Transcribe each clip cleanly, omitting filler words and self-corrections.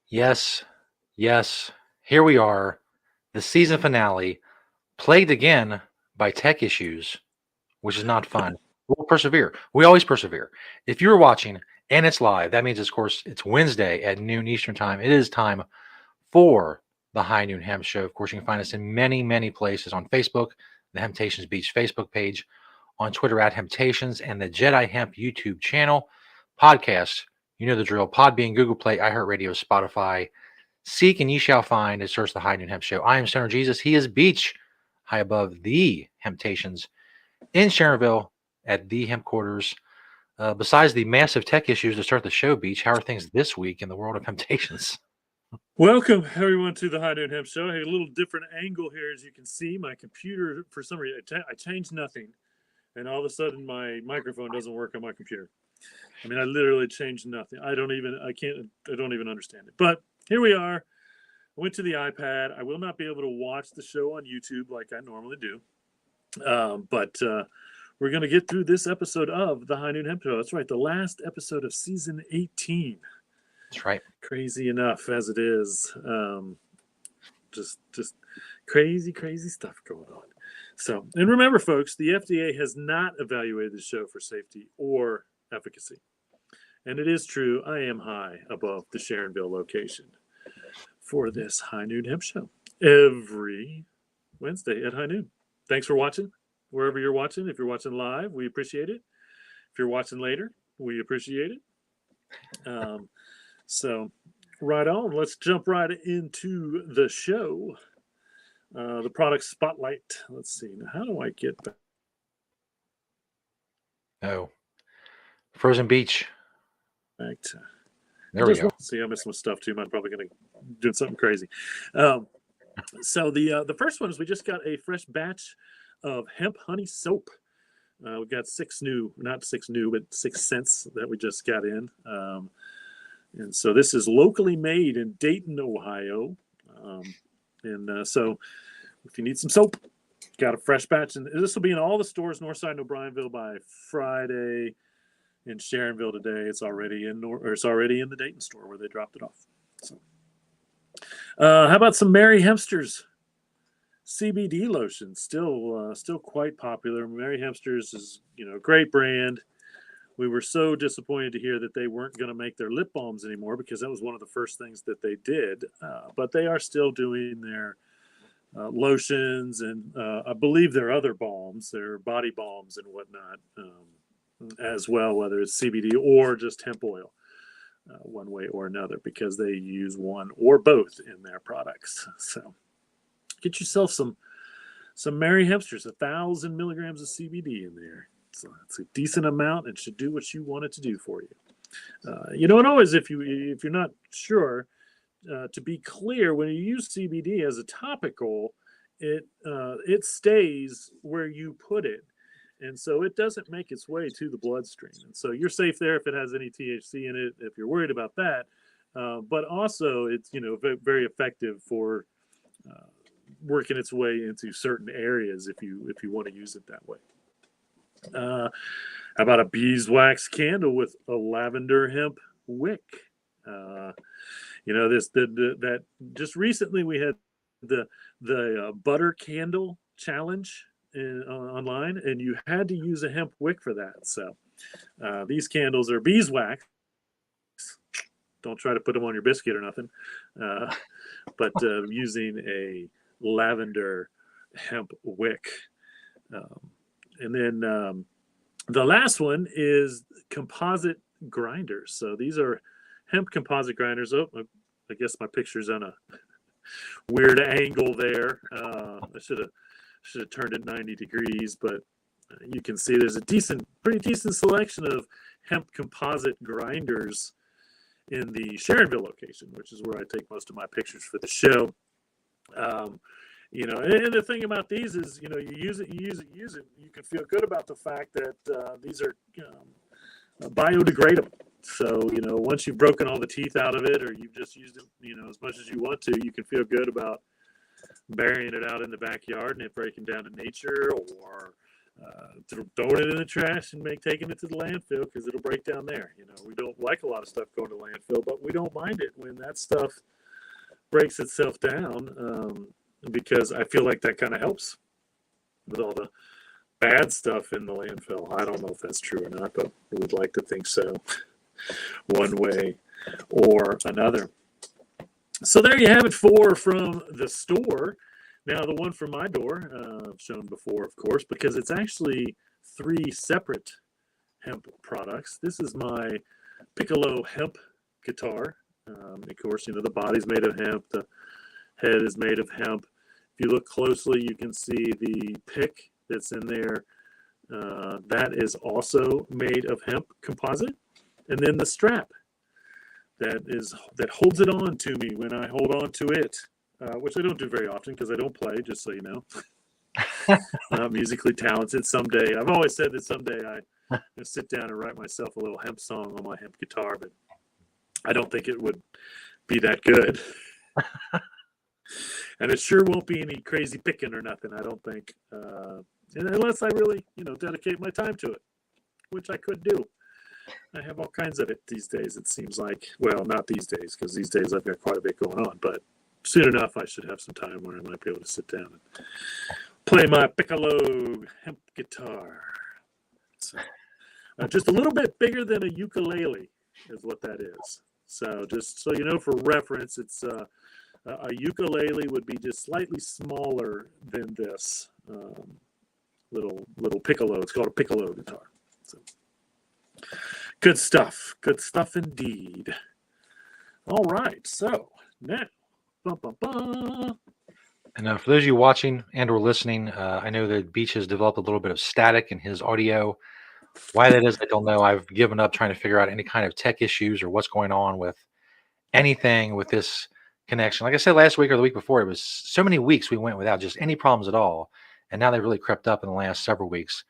Yes, yes. Here we are, the season finale, plagued again by tech issues, which is not fun. We'll persevere. We always persevere. If you're watching and it's live, that means, of course, it's Wednesday at noon Eastern time. It is time for the High Noon Hemp Show. Of course, you can find us in many, many places on Facebook, the Hemptations Beach Facebook page, on Twitter at Hemptations, and the Jedi Hemp YouTube channel. Podcast, you know the drill. Podbean, Google Play, iHeartRadio, Spotify. Seek and ye shall find and search the High Noon Hemp Show. I am Stoner Jesus. He is Beach, high above the Hemptations in Sharonville at the Hemp Quarters. Besides the massive tech issues to start the show, Beach, how are things this week in the world of Hemptations? Welcome, everyone, to the High Noon Hemp Show. Hey, a little different angle here, as you can see. My computer, for some reason, I changed nothing, and all of a sudden, my microphone doesn't work on my computer. I mean, I literally changed nothing. I don't even understand it. But here we are. I went to the iPad. I will not be able to watch the show on YouTube like I normally do. But we're going to get through this episode of the High Noon Hemp Show. That's right, the last episode of season 18. That's right. Crazy enough as it is. Just crazy stuff going on. So, and remember, folks, the FDA has not evaluated the show for safety or efficacy. And it is true, I am high above the Sharonville location for this High Noon Hemp Show every Wednesday at high noon. Thanks for watching, wherever you're watching. If you're watching live, we appreciate it. If you're watching later, we appreciate it. So, right on. Let's jump right into the show. The product spotlight. Let's see. Now, how do I get back? Oh, Frozen Beach. Back to, there we go. See, I missed some stuff too. I'm probably going to do something crazy. So the first one is we just got a fresh batch of hemp honey soap. We got 6 scents that we just got in. And so this is locally made in Dayton, Ohio. So if you need some soap, got a fresh batch. And this will be in all the stores, Northside and O'Brienville, by Friday. In Sharonville today, it's already in the Dayton store where they dropped it off. So, how about some Merry Hempsters CBD lotion? Still quite popular. Merry Hempsters is a great brand. We were so disappointed to hear that they weren't going to make their lip balms anymore because that was one of the first things that they did. But they are still doing their lotions and I believe their other balms, their body balms and whatnot. As well, whether it's CBD or just hemp oil, one way or another, because they use one or both in their products. So get yourself some Merry Hempsters, 1,000 milligrams of CBD in there. So it's a decent amount and should do what you want it to do for you. And always, if you're not sure, to be clear, when you use CBD as a topical, it stays where you put it. And so it doesn't make its way to the bloodstream. And so you're safe there if it has any THC in it, if you're worried about that. But also it's, very effective for working its way into certain areas if you want to use it that way. How about a beeswax candle with a lavender hemp wick? That just recently we had the butter candle challenge online, and you had to use a hemp wick for that. So these candles are beeswax. Don't try to put them on your biscuit or nothing, but using a lavender hemp wick. And then the last one is composite grinders. So these are hemp composite grinders. Oh, I guess my picture's on a weird angle there. I should have turned it 90 degrees, but you can see there's a pretty decent selection of hemp composite grinders in the Sharonville location, which is where I take most of my pictures for the show. And the thing about these is, you use it. You can feel good about the fact that these are biodegradable. So, once you've broken all the teeth out of it, or you've just used it, as much as you want to, you can feel good about burying it out in the backyard and it breaking down in nature, or throwing it in the trash and taking it to the landfill because it'll break down there. We don't like a lot of stuff going to landfill, but we don't mind it when that stuff breaks itself down, because I feel like that kind of helps with all the bad stuff in the landfill. I don't know if that's true or not, but we would like to think so, one way or another. So there you have it, 4 from the store. Now the one from my door, I've shown before, of course, because it's actually 3 separate hemp products. This is my Piccolo hemp guitar. Of course, the body's made of hemp, the head is made of hemp. If you look closely, you can see the pick that's in there. That is also made of hemp composite. And then the strap that holds it on to me when I hold on to it, which I don't do very often because I don't play, just so you know. Musically talented. Someday, I've always said that someday I sit down and write myself a little hemp song on my hemp guitar, but I don't think it would be that good. And it sure won't be any crazy picking or nothing, I don't think. Unless I really, dedicate my time to it, which I could do. I have all kinds of it these days, it seems like. Well, not these days, because these days I've got quite a bit going on. But soon enough, I should have some time where I might be able to sit down and play my Piccolo hemp guitar. So, just a little bit bigger than a ukulele is what that is. So just so you know, for reference, it's a ukulele would be just slightly smaller than this little piccolo. It's called a piccolo guitar. So, good stuff indeed. All right, so now, And for those of you watching and or listening, I know that Beach has developed a little bit of static in his audio. Why that is, I don't know. I've given up trying to figure out any kind of tech issues or what's going on with anything with this connection. Like I said last week or the week before, it was so many weeks we went without just any problems at all. And now they've really crept up in the last several weeks.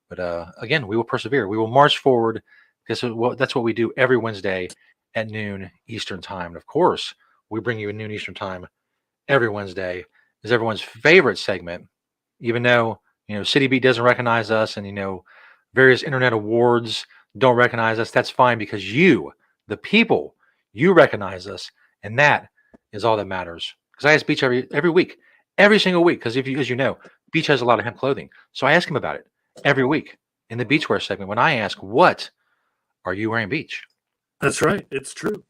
But again, we will persevere. We will march forward. That's what we do every Wednesday at noon Eastern time. And of course, we bring you a noon Eastern time every Wednesday. Is everyone's favorite segment, even though City Beat doesn't recognize us, and various internet awards don't recognize us. That's fine, because you, the people, you recognize us, and that is all that matters. Because I ask Beach every week, every single week, because as you know, Beach has a lot of hemp clothing, so I ask him about it every week in the Beachwear segment when I ask, "What are you wearing, Beach?" That's right. It's true.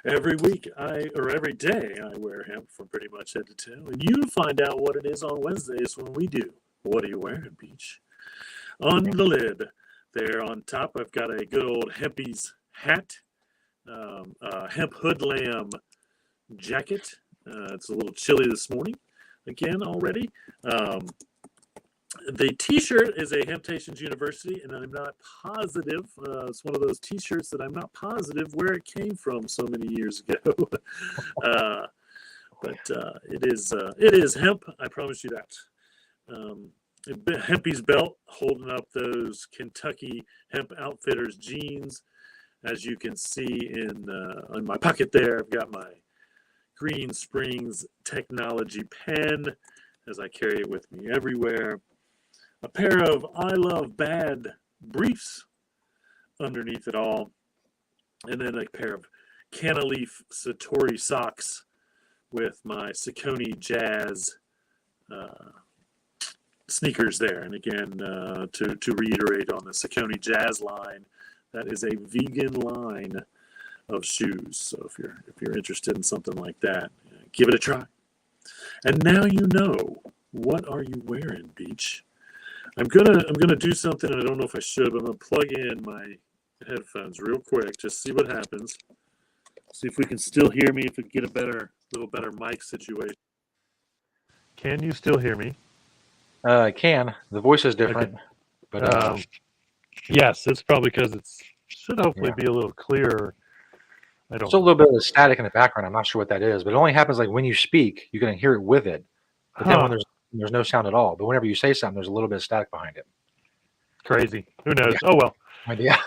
Every week or every day I wear hemp from pretty much head to toe. And you find out what it is on Wednesdays when we do What Are You Wearing, Beach? On the lid there on top, I've got a good old Hempy's hat, hemp hood lamb jacket. It's a little chilly this morning again already. The t-shirt is a Hemptations University, and I'm not positive. It's one of those t-shirts that I'm not positive where it came from so many years ago. But it is hemp. I promise you that. Hempy's belt, holding up those Kentucky Hemp Outfitters jeans. As you can see in my pocket there, I've got my Green Springs Technology pen, as I carry it with me everywhere. A pair of I Love Bad briefs underneath it all. And then a pair of Canaleaf Satori socks with my Saucony Jazz sneakers there. And again, to reiterate on the Saucony Jazz line, that is a vegan line of shoes. So if you're interested in something like that, give it a try. And now you know, what are you wearing, Beach? I'm gonna do something, and I don't know if I should, but I'm gonna plug in my headphones real quick, just see what happens. See if we can still hear me, if we can get a little better mic situation. Can you still hear me? I can. The voice is different, Okay. but yes, it's probably because it should hopefully be a little clearer. There's a little bit of static in the background. I'm not sure what that is, but it only happens like when you speak, you can hear it with it. But then when there's no sound at all. But whenever you say something, there's a little bit of static behind it. Crazy. Who knows? Yeah. Oh well. Idea.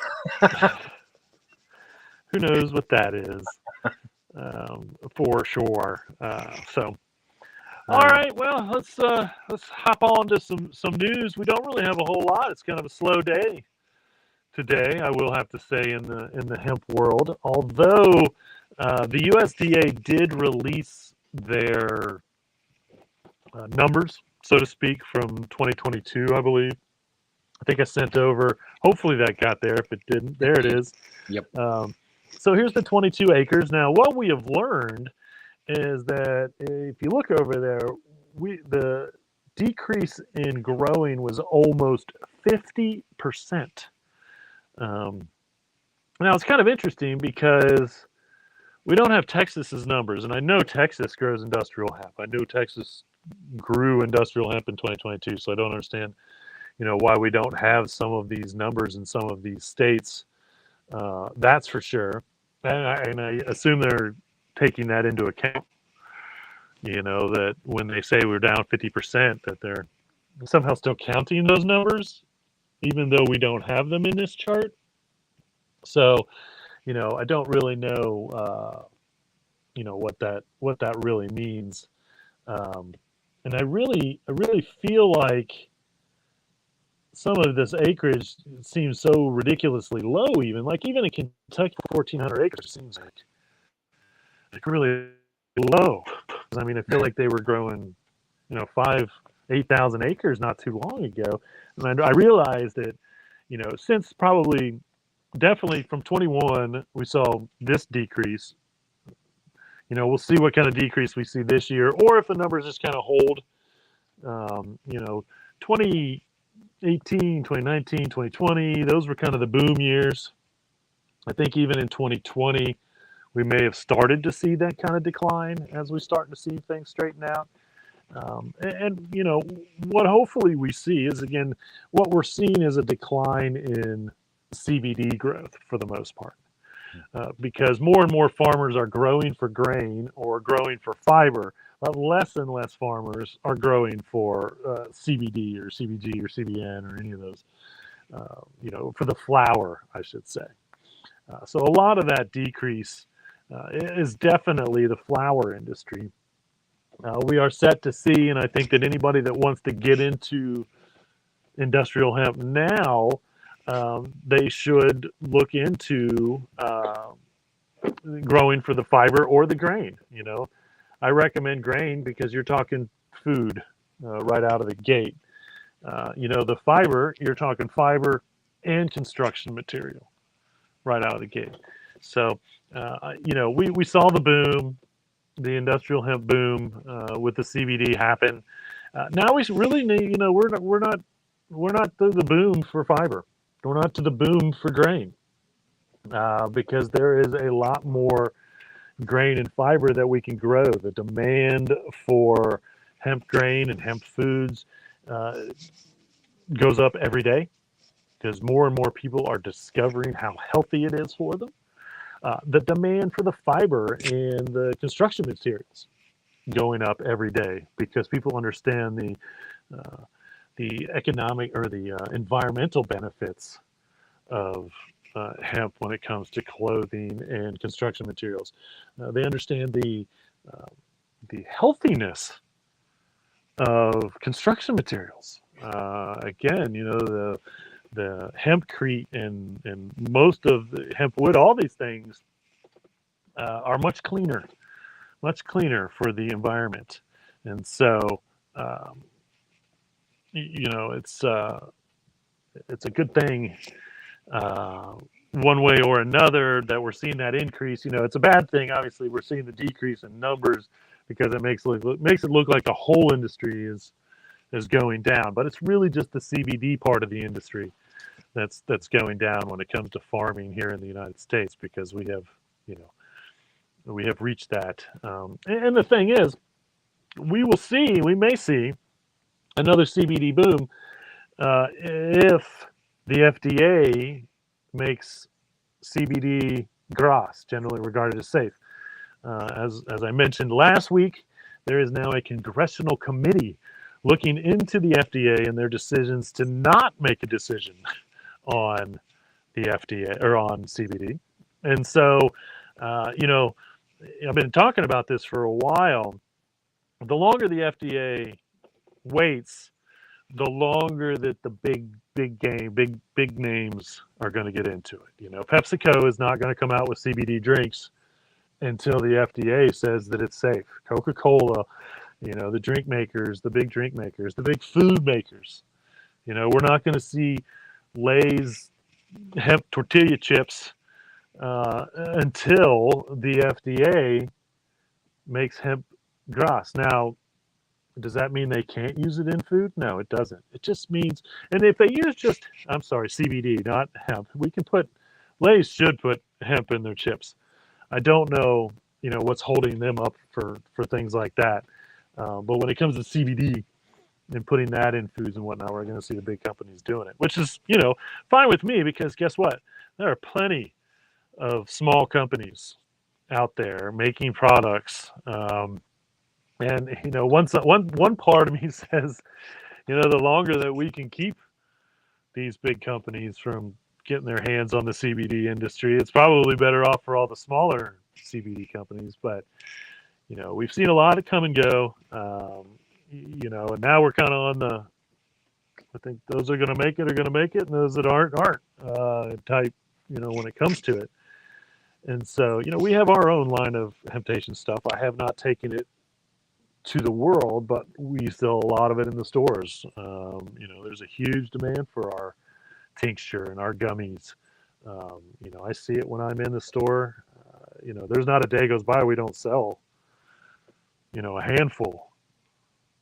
Who knows what that is? For sure. So, All right, well, let's hop on to some news. We don't really have a whole lot. It's kind of a slow day today, I will have to say, in the hemp world. Although the USDA did release their numbers, so to speak, from 2022, I believe. I think I sent over. Hopefully that got there. If it didn't, there it is. Yep. So here's the 22 acres. Now, what we have learned is that if you look over there, the decrease in growing was almost 50%. Now it's kind of interesting because we don't have Texas's numbers, and I know Texas grows industrial hemp. I know Texas grew industrial hemp in 2022, so I don't understand, why we don't have some of these numbers in some of these states. That's for sure, and I assume they're taking that into account. That when they say we're down 50%, that they're somehow still counting those numbers, even though we don't have them in this chart. So, I don't really know, what that really means. And I really feel like some of this acreage seems so ridiculously low. Even in Kentucky, 1,400 acres seems like really low. I mean, I feel like they were growing, 8,000 acres not too long ago, and I realized that, since definitely from 21, we saw this decrease. We'll see what kind of decrease we see this year, or if the numbers just kind of hold. 2018, 2019, 2020, those were kind of the boom years. I think even in 2020, we may have started to see that kind of decline as we start to see things straighten out. What hopefully we see is, again, what we're seeing is a decline in CBD growth for the most part. Because more and more farmers are growing for grain or growing for fiber, but less and less farmers are growing for CBD or CBG or CBN or any of those, for the flower, I should say. So a lot of that decrease is definitely the flower industry. We are set to see, and I think that anybody that wants to get into industrial hemp now, they should look into growing for the fiber or the grain. I recommend grain because you're talking food right out of the gate. The fiber, you're talking fiber and construction material right out of the gate. So, we saw the boom, the industrial hemp boom with the CBD happen. Now we really need, we're not to the boom for fiber. We're not to the boom for grain because there is a lot more grain and fiber that we can grow. The demand for hemp grain and hemp foods goes up every day because more and more people are discovering how healthy it is for them. The demand for the fiber and the construction materials going up every day because people understand the economic or the environmental benefits of hemp when it comes to clothing and construction materials. They understand the healthiness of construction materials. Again, the hempcrete and most of the hemp wood, all these things are much cleaner for the environment. And so, it's a good thing one way or another that we're seeing that increase. It's a bad thing. Obviously, we're seeing the decrease in numbers because it makes it look like the whole industry is going down. But it's really just the CBD part of the industry that's going down when it comes to farming here in the United States because we have reached that. And the thing is, we may see another CBD boom if the FDA makes CBD GRAS, generally regarded as safe. As I mentioned last week, there is now a congressional committee looking into the FDA and their decisions to not make a decision on the FDA or on CBD. And so, I've been talking about this for a while, the longer the FDA waits, the longer that the big names are going to get into it. You know, PepsiCo is not going to come out with CBD drinks until the FDA says that it's safe. Coca-Cola, you know, the drink makers, the big drink makers, the big food makers. You know, we're not going to see Lay's hemp tortilla chips until the FDA makes hemp grass. Now, does that mean they can't use it in food? No, it doesn't. It just means, and if they use just, I'm sorry, CBD, not hemp, we can put, Lay's should put hemp in their chips. I don't know, you know, what's holding them up for things like that. But when it comes to CBD and putting that in foods and whatnot, we're going to see the big companies doing it, which is, you know, fine with me because guess what? There are plenty of small companies out there making products. And you know, one part of me says, you know, the longer that we can keep these big companies from getting their hands on the CBD industry, it's probably better off for all the smaller CBD companies. But you know, we've seen a lot of come and go. You know, and now we're kind of on the. I think those are going to make it are going to make it, and those that aren't type. You know, when it comes to it. And so, you know, we have our own line of temptation stuff. I have not taken it to the world, but we sell a lot of it in the stores. You know, there's a huge demand for our tincture and our gummies. You know, I see it when I'm in the store. You know, there's not a day goes by we don't sell, you know, a handful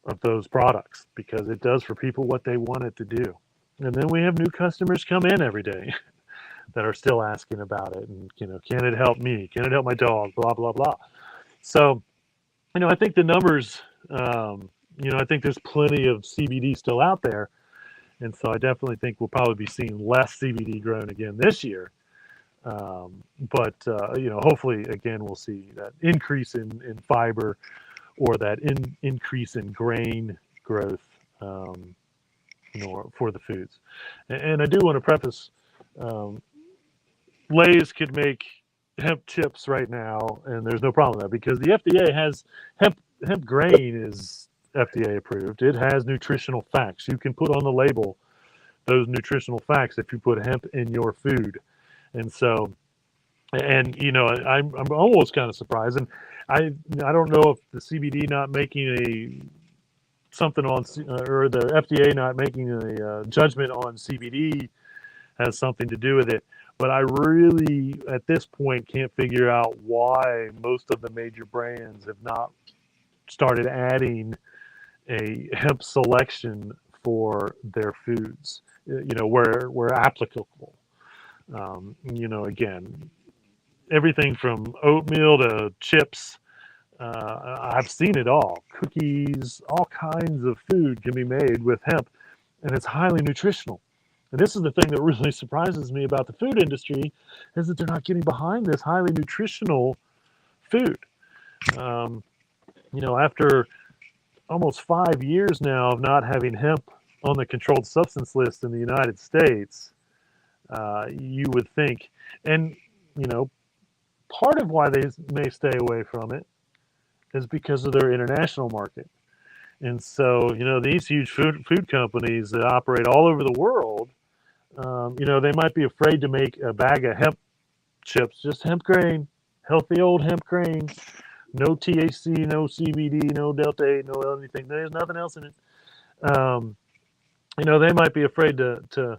of those products because it does for people what they want it to do. And then we have new customers come in every day that are still asking about it. And, you know, can it help me? Can it help my dog? Blah, blah, blah. So, you know, I think the numbers, you know, I think there's plenty of CBD still out there. And so I definitely think we'll probably be seeing less CBD grown again this year. But, you know, hopefully, again, we'll see that increase in fiber or that increase in grain growth, you know, for the foods. And I do want to preface um, Lay's could make hemp chips right now, and there's no problem with that because the FDA has hemp grain is FDA approved. It has nutritional facts. You can put on the label those nutritional facts if you put hemp in your food. And so, and you know, I'm almost kind of surprised, and I don't know if the CBD not making a something on or the FDA not making a judgment on CBD has something to do with it. But I really, at this point, can't figure out why most of the major brands have not started adding a hemp selection for their foods. You know, where applicable. You know, again, everything from oatmeal to chips. I've seen it all. Cookies, all kinds of food can be made with hemp, and it's highly nutritional. And this is the thing that really surprises me about the food industry is that they're not getting behind this highly nutritional food. Um, you know, after almost 5 years now of not having hemp on the controlled substance list in the United States, you would think, and you know, part of why they may stay away from it is because of their international market. And so, you know, these huge food companies that operate all over the world, you know, they might be afraid to make a bag of hemp chips, just hemp grain, healthy old hemp grain, no THC, no CBD, no Delta 8, no anything. There's nothing else in it. You know, they might be afraid to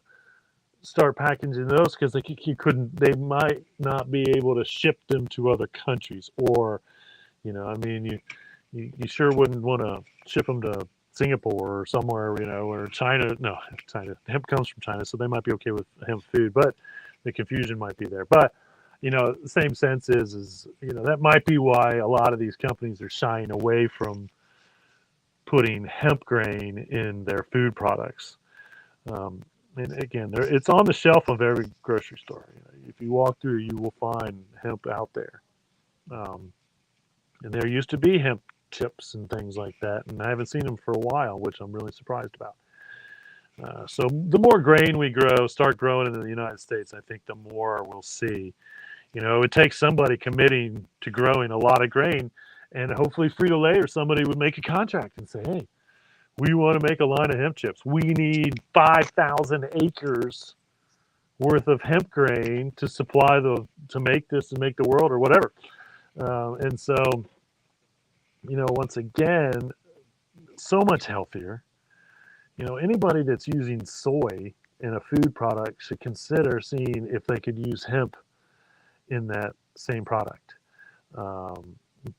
start packaging those because they might not be able to ship them to other countries. Or, you know, I mean, you sure wouldn't want to ship them to Singapore or somewhere, you know, or China. No, China. Hemp comes from China, so they might be okay with hemp food, but the confusion might be there. But, you know, the same sense is, you know, that might be why a lot of these companies are shying away from putting hemp grain in their food products. And again, it's on the shelf of every grocery store. You know, if you walk through, you will find hemp out there. Um, and there used to be hemp chips and things like that, and I haven't seen them for a while, which I'm really surprised about. So the more grain we start growing in the United States, I think the more we'll see. You know, it takes somebody committing to growing a lot of grain, And hopefully Frito-Lay or somebody would make a contract and say, hey, we want to make a line of hemp chips. We need 5,000 acres worth of hemp grain to supply to make this and make the world or whatever. And so, once again, so much healthier. Anybody that's using soy in a food product should consider seeing if they could use hemp in that same product,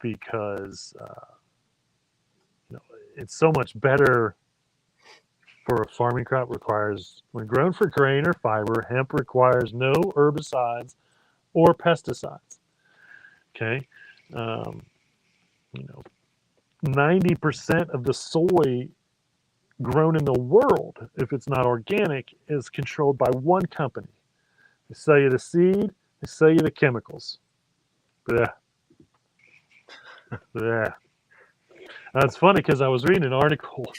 because it's so much better for a farming crop. When grown for grain or fiber, hemp requires no herbicides or pesticides. Okay. 90% of the soy grown in the world, if it's not organic, is controlled by one company. They sell you the seed, they sell you the chemicals. Blech. Blech. That's funny because I was reading an article,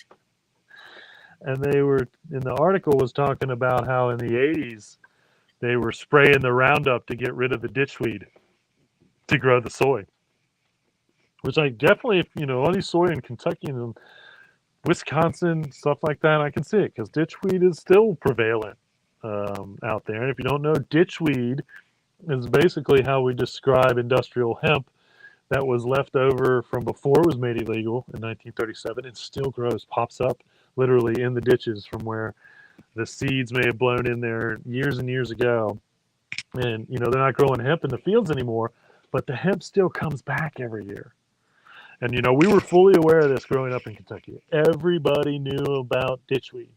and the article was talking about how in the 80s they were spraying the Roundup to get rid of the ditchweed to grow the soy. Which I definitely, all these soy in Kentucky and Wisconsin, stuff like that, I can see it because ditchweed is still prevalent out there. And if you don't know, ditchweed is basically how we describe industrial hemp that was left over from before it was made illegal in 1937. It still grows, pops up literally in the ditches from where the seeds may have blown in there years and years ago. And, they're not growing hemp in the fields anymore, but the hemp still comes back every year. And, we were fully aware of this growing up in Kentucky. Everybody knew about ditchweed.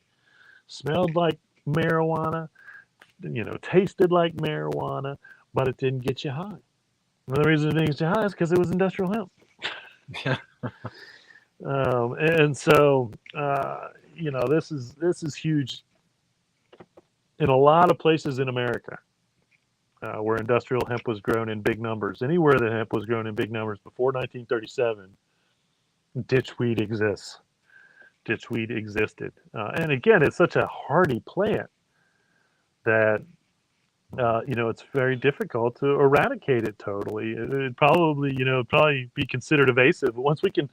Smelled like marijuana, tasted like marijuana, but it didn't get you high. And the reason it didn't get you high is because it was industrial hemp. Yeah. And so, this is huge in a lot of places in America where industrial hemp was grown in big numbers. Anywhere that hemp was grown in big numbers before 1937, ditchweed exists. Ditchweed existed. And again, it's such a hardy plant that, it's very difficult to eradicate it totally. It'd probably be considered invasive. But once we can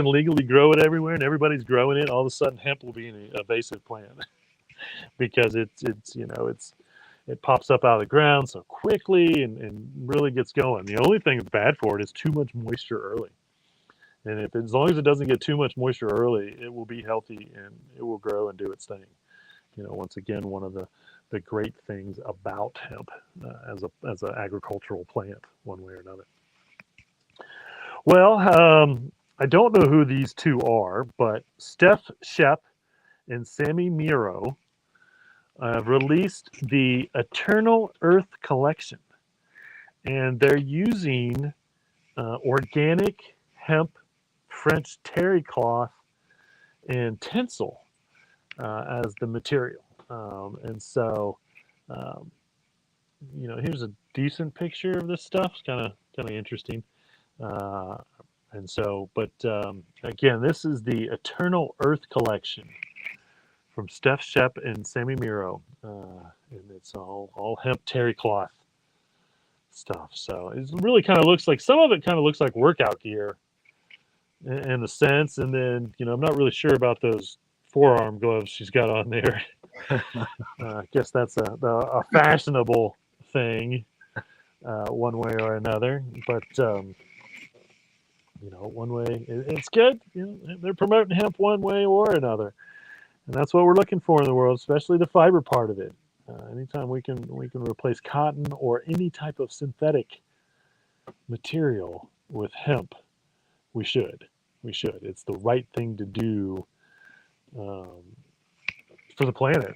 legally grow it everywhere and everybody's growing it, all of a sudden hemp will be an invasive plant because it pops up out of the ground so quickly and really gets going. The only thing that's bad for it is too much moisture early. And as long as it doesn't get too much moisture early, it will be healthy and it will grow and do its thing. Once again, one of the great things about hemp as an agricultural plant, one way or another. Well, I don't know who these two are, but Steph Shep and Sammy Miro released the Eternal Earth Collection, and they're using organic hemp, French terry cloth, and tinsel as the material. And so, here's a decent picture of this stuff. It's kind of interesting. And so, but again, this is the Eternal Earth Collection from Steph Shep and Sammy Miro, and it's all hemp terry cloth stuff. So it really kind of looks like, some of it kind of looks like workout gear in a sense, and then I'm not really sure about those forearm gloves she's got on there. I guess that's a fashionable thing, one way or another. But one way it's good. They're promoting hemp one way or another, and that's what we're looking for in the world, especially the fiber part of it. Anytime we can replace cotton or any type of synthetic material with hemp, we should. It's the right thing to do for the planet,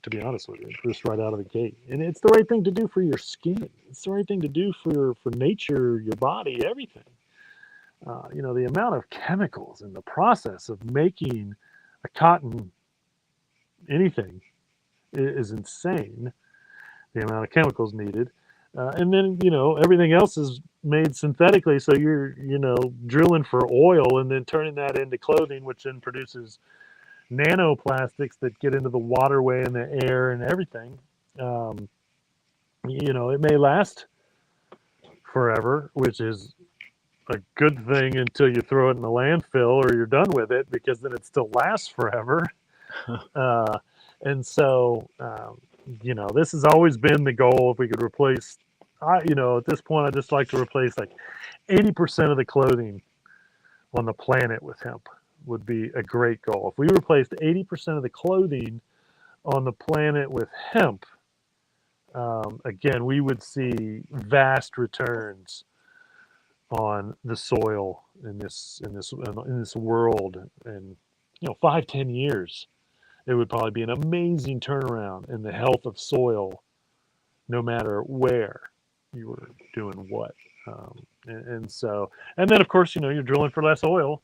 to be honest with you, just right out of the gate. And it's the right thing to do for your skin. It's the right thing to do for nature, your body, everything. The amount of chemicals in the process of making a cotton anything is insane. The amount of chemicals needed. And then, everything else is made synthetically. So you're, drilling for oil and then turning that into clothing, which then produces nanoplastics that get into the waterway and the air and everything. It may last forever, which is a good thing until you throw it in the landfill or you're done with it, because then it still lasts forever. And so, this has always been the goal. If we could replace, at this point, I'd just like to replace like 80% of the clothing on the planet with hemp would be a great goal. If we replaced 80% of the clothing on the planet with hemp, again, we would see vast returns on the soil in this world. And 5-10 years, it would probably be an amazing turnaround in the health of soil, no matter where you were doing what. And then of course, you're drilling for less oil,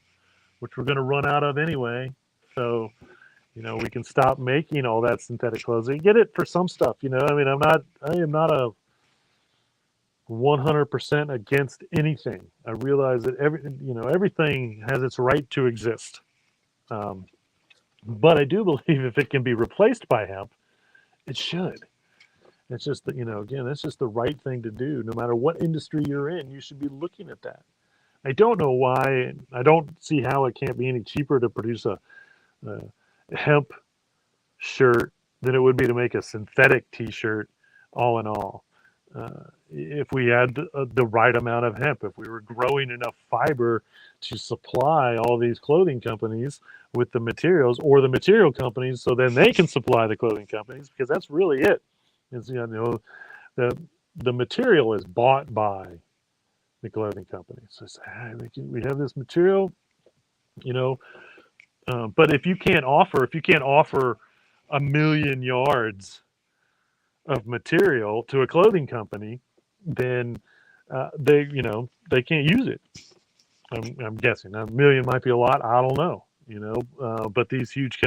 which we're going to run out of anyway. So, we can stop making all that synthetic clothes. You get it for some stuff, I am not a 100% against anything. I realize that everything has its right to exist. But I do believe if it can be replaced by hemp, it should. It's just that, again, that's just the right thing to do. No matter what industry you're in, you should be looking at that. I don't know why. I don't see how it can't be any cheaper to produce a hemp shirt than it would be to make a synthetic T-shirt, all in all. If we had the right amount of hemp, if we were growing enough fiber to supply all these clothing companies with the materials, or the material companies, so then they can supply the clothing companies, because that's really it. It's, the material is bought by the clothing companies. So it's, we have this material, but if you can't offer 1 million yards of material to a clothing company, then they can't use it. I'm guessing 1 million might be a lot. I don't know, but these huge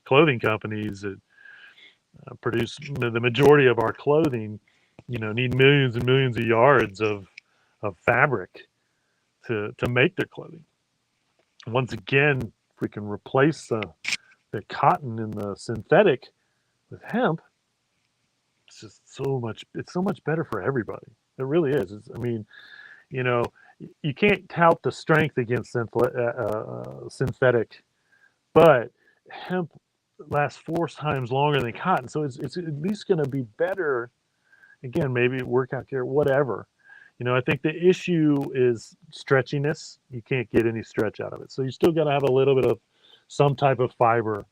clothing companies that produce the majority of our clothing, need millions and millions of yards of fabric to make their clothing. Once again, if we can replace the cotton and the synthetic with hemp, it's just so much better for everybody. It really is. You can't tout the strength against synthetic, but hemp lasts 4 times longer than cotton, so it's at least going to be better. Again, maybe workout gear, whatever. I think the issue is stretchiness. You can't get any stretch out of it, so you still got to have a little bit of some type of fiber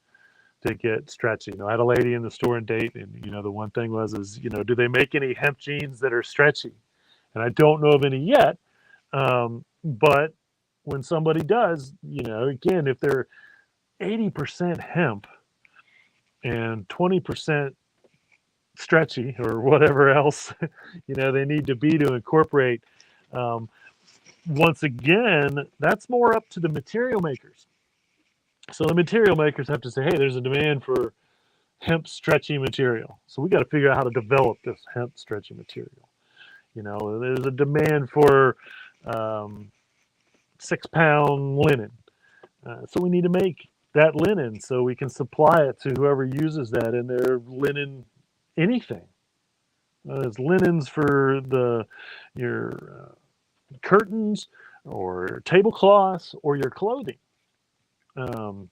to get stretchy. I had a lady in the store in Dayton, and the one thing was do they make any hemp jeans that are stretchy? And I don't know of any yet, but when somebody does, again, if they're 80% hemp and 20% stretchy, or whatever else they need to be to incorporate, once again, that's more up to the material makers. So the material makers have to say, hey, there's a demand for hemp stretchy material, so we got to figure out how to develop this hemp stretchy material. There's a demand for 6-pound linen, so we need to make that linen so we can supply it to whoever uses that in their linen anything. There's linens for your curtains or tablecloths or your clothing. That's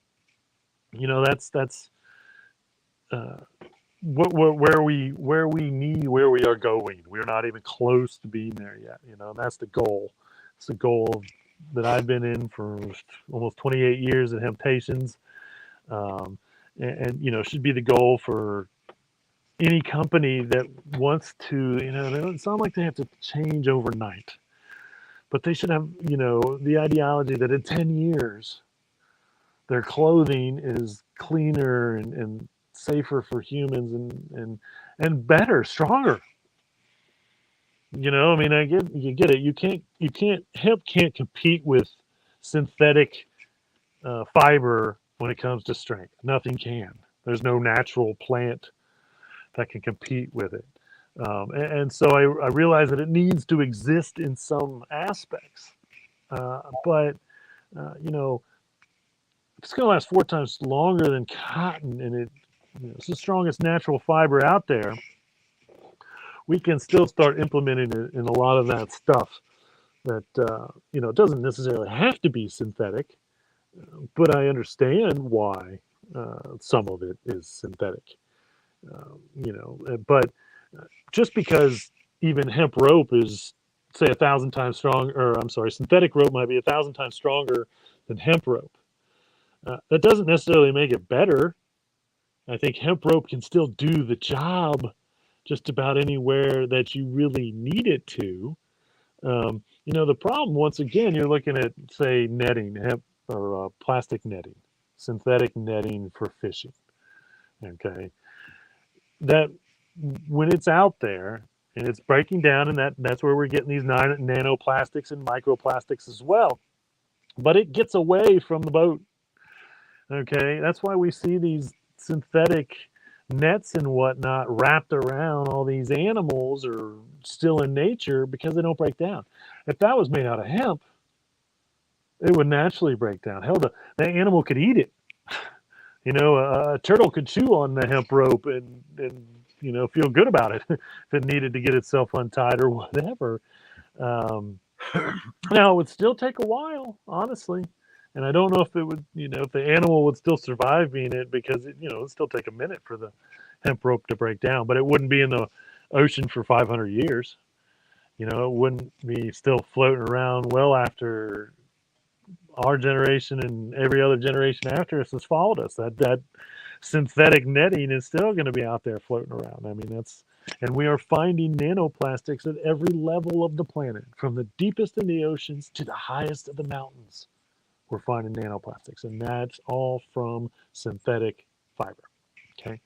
where we are going. We're not even close to being there yet. And that's the goal. It's the goal that I've been in for almost 28 years at Hemptations, and should be the goal for any company that wants to. It's not like they have to change overnight, but they should have the ideology that in 10 years their clothing is cleaner and safer for humans and better, stronger. You get it. Hemp can't compete with synthetic fiber when it comes to strength. Nothing can. There's no natural plant that can compete with it. And so I realize that it needs to exist in some aspects. But it's going to last 4 times longer than cotton, and it's the strongest natural fiber out there. We can still start implementing it in a lot of that stuff that it doesn't necessarily have to be synthetic, but I understand why some of it is synthetic. But just because even hemp rope is, say, 1,000 times stronger, or I'm sorry, synthetic rope might be 1,000 times stronger than hemp rope. That doesn't necessarily make it better. I think hemp rope can still do the job just about anywhere that you really need it to. The problem, once again, you're looking at, say, netting, hemp or plastic netting, synthetic netting for fishing. Okay, that when it's out there and it's breaking down, and that's where we're getting these nanoplastics and microplastics as well. But it gets away from the boat. Okay, that's why we see these synthetic nets and whatnot wrapped around all these animals or still in nature because they don't break down. If that was made out of hemp, it would naturally break down. Hell, the animal could eat it. A turtle could chew on the hemp rope and feel good about it if it needed to get itself untied or whatever. Now, it would still take a while, honestly. And I don't know if it would, if the animal would still survive being it because, it would still take a minute for the hemp rope to break down, but it wouldn't be in the ocean for 500 years. It wouldn't be still floating around well after our generation and every other generation after us has followed us. That synthetic netting is still going to be out there floating around. I mean, and we are finding nanoplastics at every level of the planet, from the deepest in the oceans to the highest of the mountains. We're finding nanoplastics, and that's all from synthetic fiber. Okay,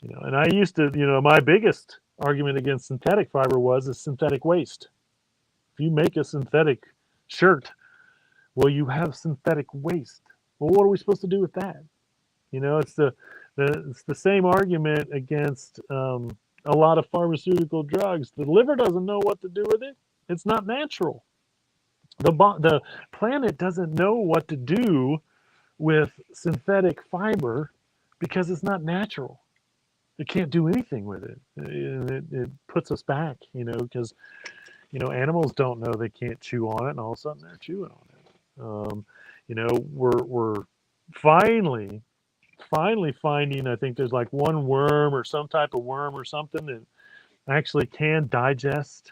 and I used to, my biggest argument against synthetic fiber was synthetic waste. If you make a synthetic shirt, well, you have synthetic waste. Well, what are we supposed to do with that? It's the same argument against a lot of pharmaceutical drugs. The liver doesn't know what to do with it. It's not natural. The planet doesn't know what to do with synthetic fiber because it's not natural. It can't do anything with it. It puts us back, because animals don't know they can't chew on it, and all of a sudden they're chewing on it. We're finally finding, I think there's like one worm or some type of worm or something that actually can digest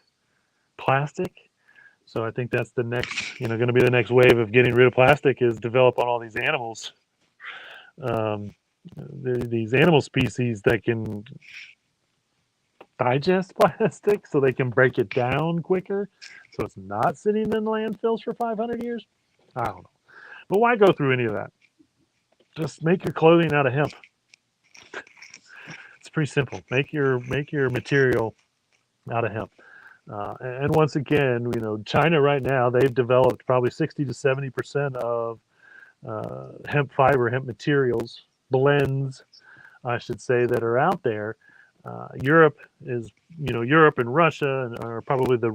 plastic. So I think that's the next, going to be the next wave of getting rid of plastic, is develop on all these animals. These animal species that can digest plastic so they can break it down quicker, so it's not sitting in landfills for 500 years. I don't know. But why go through any of that? Just make your clothing out of hemp. It's pretty simple. Make your material out of hemp. And once again, China right now, they've developed probably 60 to 70% of hemp fiber, hemp materials, blends, I should say, that are out there. Europe is, Europe and Russia are probably the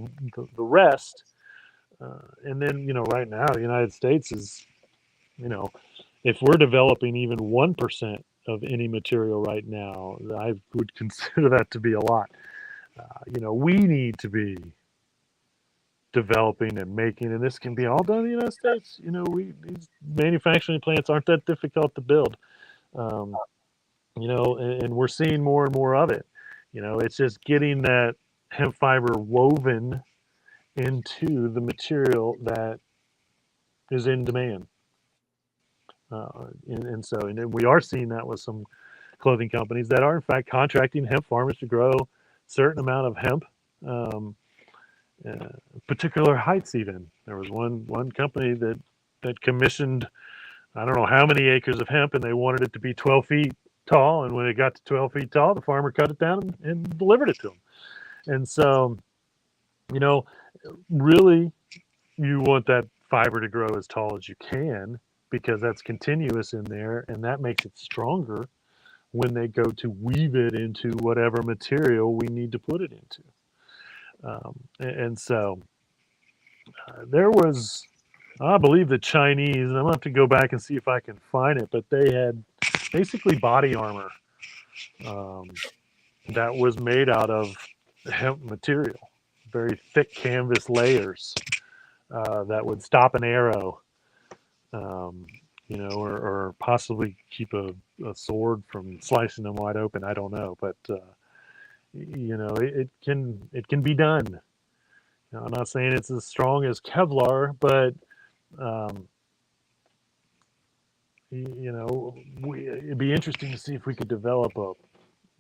rest. And then, right now, the United States is, if we're developing even 1% of any material right now, I would consider that to be a lot. We need to be developing and making, and this can be all done in the United States. These manufacturing plants aren't that difficult to build. And we're seeing more and more of it. It's just getting that hemp fiber woven into the material that is in demand. And we are seeing that with some clothing companies that are in fact contracting hemp farmers to grow a certain amount of hemp, particular heights. Even there was one company that commissioned, I don't know how many acres of hemp, and they wanted it to be 12 feet tall. And when it got to 12 feet tall, the farmer cut it down and delivered it to them. And so, really, you want that fiber to grow as tall as you can, because that's continuous in there, and that makes it stronger when they go to weave it into whatever material we need to put it into. So there was, I believe, the Chinese, and I'm going to have to go back and see if I can find it, but they had basically body armor that was made out of hemp material, very thick canvas layers. that would stop an arrow, or possibly keep a sword from slicing them wide open. I don't know, but it can be done. I'm not saying it's as strong as Kevlar, but um, it'd be interesting to see if we could develop a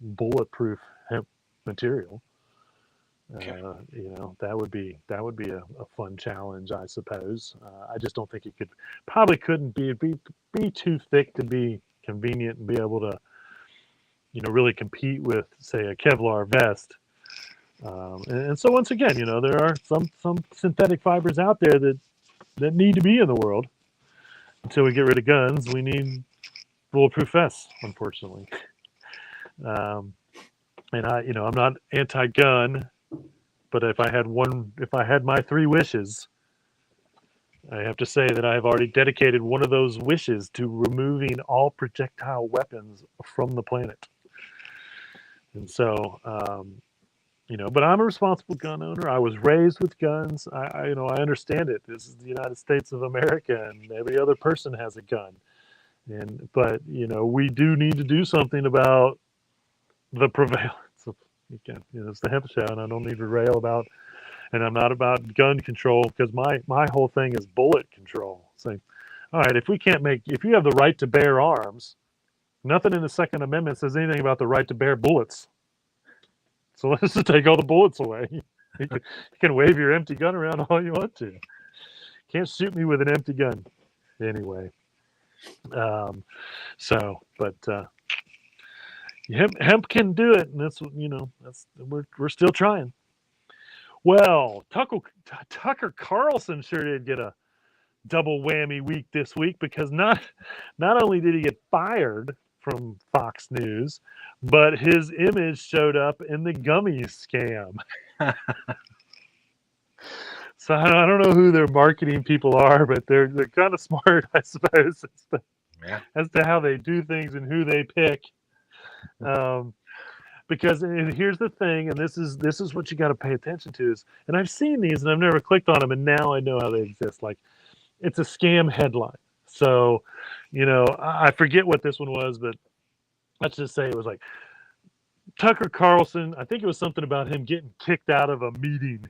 bulletproof hemp material. Okay. That would be a fun challenge, I suppose. I just don't think it couldn't be. It'd be too thick to be convenient and be able to, really compete with, say, a Kevlar vest. And so once again, there are some synthetic fibers out there that need to be in the world. Until we get rid of guns, we need bulletproof vests, unfortunately. Um, and I'm not anti-gun, but if I had my 3 wishes, I have to say that I have already dedicated one of those wishes to removing all projectile weapons from the planet. And so, but I'm a responsible gun owner. I was raised with guns. I understand it. This is the United States of America, and every other person has a gun. But we do need to do something about the prevalence of, again, it's the hemp show, and I don't need to rail about, and I'm not about gun control, because my whole thing is bullet control. Saying, all right, if you have the right to bear arms, nothing in the Second Amendment says anything about the right to bear bullets. So let's just take all the bullets away. You can wave your empty gun around all you want to. Can't shoot me with an empty gun. Anyway. Hemp can do it, and we're still trying. Well, Tucker Carlson sure did get a double whammy week this week, because not only did he get fired from Fox News, but his image showed up in the gummy scam. So I don't know who their marketing people are, but they're kind of smart, I suppose, as to how they do things and who they pick. Because here's the thing, and this is what you got to pay attention to, and I've seen these and I've never clicked on them, and now I know how they exist. Like, it's a scam headline. So, I forget what this one was, but let's just say it was like Tucker Carlson. I think it was something about him getting kicked out of a meeting.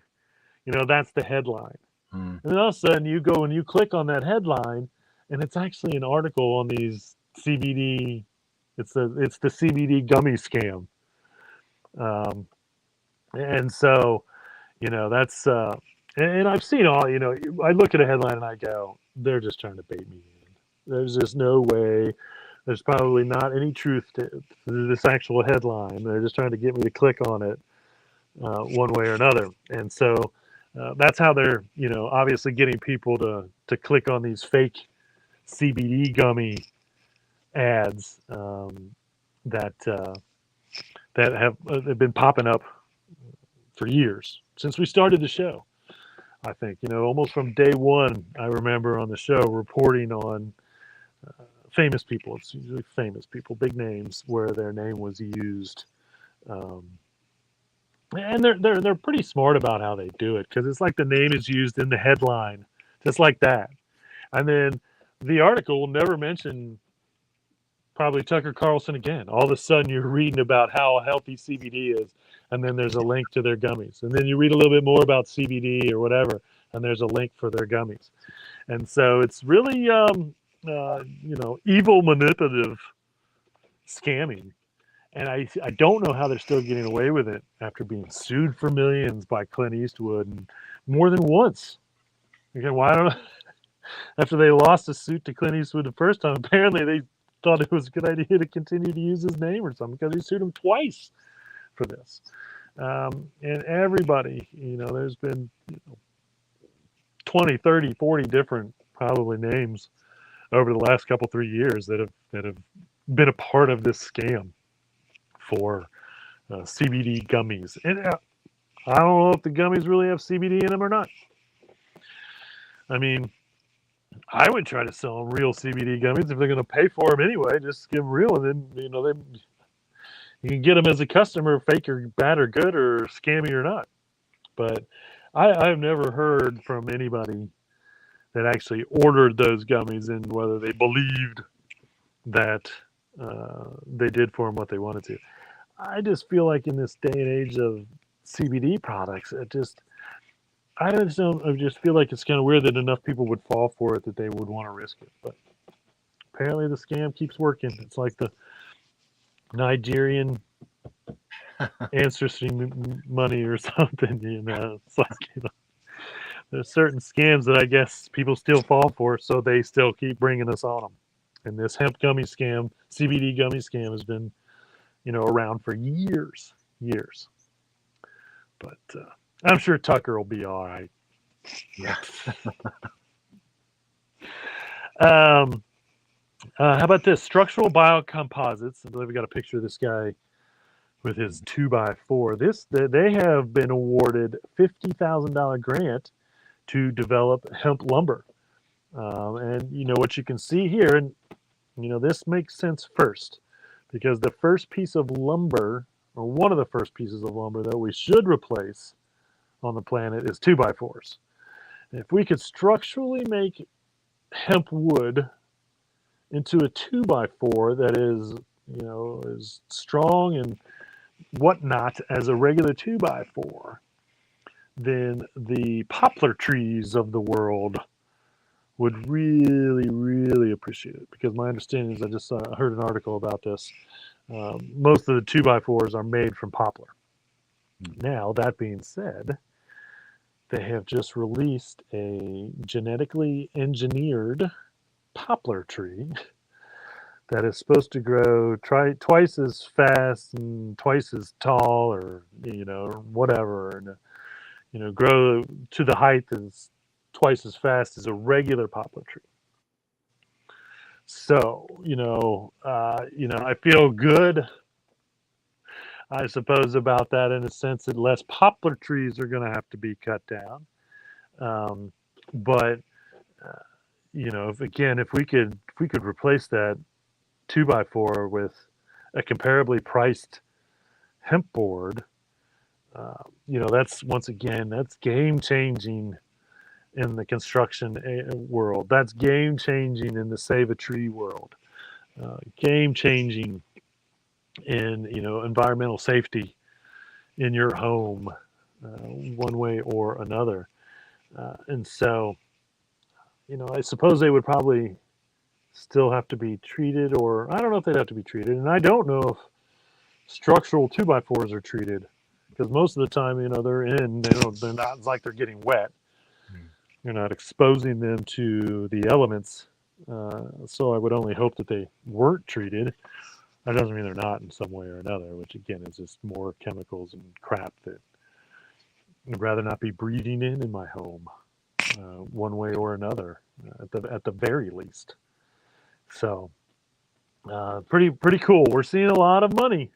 That's the headline. And then all of a sudden you go and you click on that headline, and it's actually an article on these CBD. It's the CBD gummy scam. And so, that's, and I've seen all, I look at a headline and I go, they're just trying to bait me in. There's just no way. There's probably not any truth to this actual headline. They're just trying to get me to click on it one way or another. And so that's how they're, obviously getting people to click on these fake CBD gummy ads that have been popping up for years since we started the show. I think, almost from day one, I remember on the show reporting on famous people. It's usually famous people, big names, where their name was used. And they're pretty smart about how they do it, because it's like the name is used in the headline, just like that. And then the article will never mention probably Tucker Carlson again. All of a sudden you're reading about how healthy CBD is, and then there's a link to their gummies. And then you read a little bit more about CBD or whatever, and there's a link for their gummies. And so it's really, evil, manipulative scamming. And I don't know how they're still getting away with it after being sued for millions by Clint Eastwood, and more than once. Again, why don't after they lost a suit to Clint Eastwood the first time, apparently they thought it was a good idea to continue to use his name or something, because he sued him twice for this. And everybody, there's been 20, 30, 40 different probably names over the last 3 years that have been a part of this scam for CBD gummies. And I don't know if the gummies really have CBD in them or not. I mean, I would try to sell them real CBD gummies if they're going to pay for them anyway. Just give them real, and then you can get them as a customer, fake or bad or good or scammy or not. But I've never heard from anybody that actually ordered those gummies and whether they believed that they did for them what they wanted to. I just feel like in this day and age of CBD products, I just don't. I just feel like it's kind of weird that enough people would fall for it that they would want to risk it. But apparently, the scam keeps working. It's like the Nigerian ancestry money or something. It's like there's certain scams that I guess people still fall for, so they still keep bringing us on them. And this hemp gummy scam, CBD gummy scam, has been around for years, years. But I'm sure Tucker will be all right. Yeah. How about this? Structural biocomposites. I believe we got a picture of this guy with his 2x4. They have been awarded $50,000 grant to develop hemp lumber. And what you can see here, and this makes sense first, because the first piece of lumber, or one of the first pieces of lumber that we should replace on the planet is 2x4s. If we could structurally make hemp wood into a 2x4 that is, as strong and whatnot as a regular 2x4, then the poplar trees of the world would really, really appreciate it. Because my understanding is, I just heard an article about this. Most of the 2x4s are made from poplar. Now, that being said, they have just released a genetically engineered poplar tree that is supposed to grow twice as fast and twice as tall, or whatever, and grow to the height that's twice as fast as a regular poplar tree. So I feel good, I suppose, about that, in a sense that less poplar trees are going to have to be cut down. But if we could replace that 2x4 with a comparably priced hemp board, that's game changing in the construction world. That's game changing in the save a tree world. Game changing in environmental safety in your home, one way or another. And so, I suppose they would probably still have to be treated, or I don't know if they'd have to be treated, and I don't know if structural 2x4s are treated, because most of the time, they're not, it's like they're getting wet. You're not exposing them to the elements. So I would only hope that they weren't treated. That doesn't mean they're not in some way or another, which again is just more chemicals and crap that I'd rather not be breathing in my home, one way or another, at the very least. So pretty cool. We're seeing a lot of money,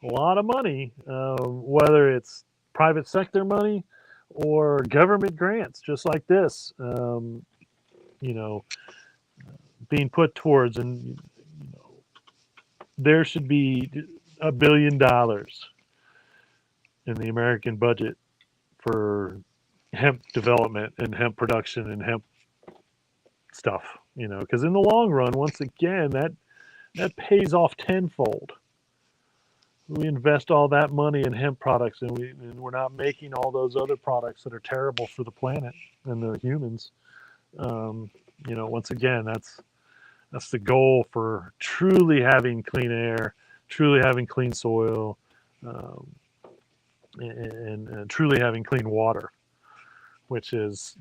whether it's private sector money or government grants, just like this, being put towards, and there should be $1 billion in the American budget for hemp development and hemp production and hemp stuff, because in the long run, once again, that pays off tenfold. We invest all that money in hemp products, and we're not making all those other products that are terrible for the planet and the humans. Once again, that's the goal for truly having clean air, truly having clean soil, and truly having clean water, which is